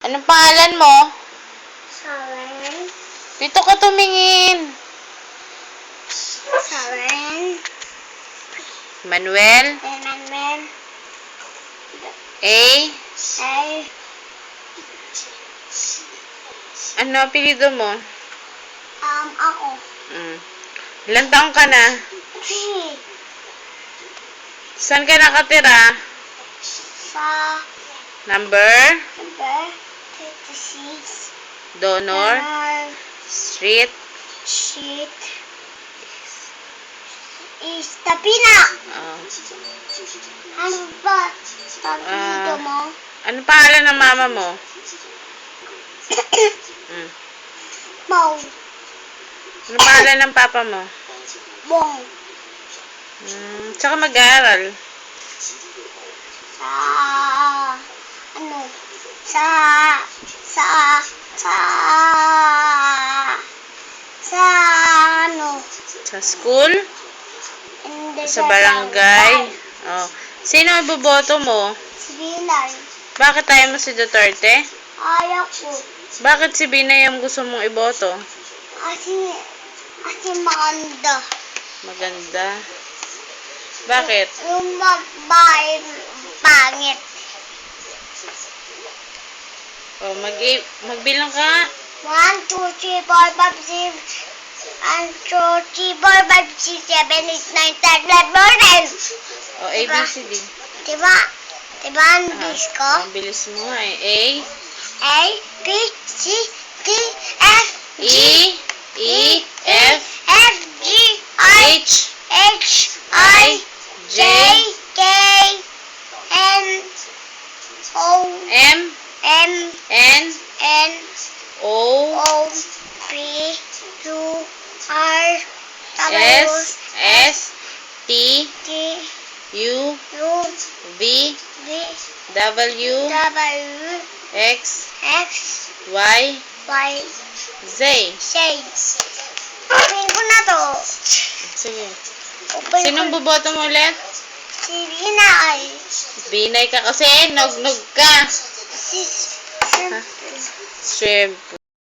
Anong pangalan mo? Saren. Dito ka tumingin. Saren. Manuel. Emmanuel. A. Ay. Ano apelido mo? Ako. Ilang taong ka na? 3. Saan ka nakatira? Sa Number? number 36. Donor? Street? Sheet. Is Tapina. Oh. Ano ba? Pagdito mo? Ano pangalan ng mama mo? Mau. Ano pangalan ng papa mo? Bong. Tsaka mag-aaral. Sa ano? Sa ano? Sa school? Hindi Sa barangay? Oh. Sino ang boboto mo? Si Binay. Bakit tayo mo si Duterte? Ayaw ko. Bakit si Binay ang gusto mong iboto? Kasi maganda. Maganda. Bakit? Yung magbahay pangit. Oh, magbilang ka. 1, 2, 3, 4, 5, 6. 1, 2, 3, 4, 5, 6, 7, 8, 9, 10, 11, 12. Oh, A, B, C, D. Diba? Diba ang bis ko? Ang bilis mo nga eh. A, B, C, D, F, G, E, F, F, G, I, H, H, I, J, K, N, O, M, M, N, N, O, O, P, Q, R, W, S, T, T, U, U, V, V, W, W, X, X, Y, Y, Z. Z. Open ko na to. Sige. Open Sinong ko. boboto mo ulit? Si Binay. Binay ka kasi, nog-nog ka. Si Shrimp.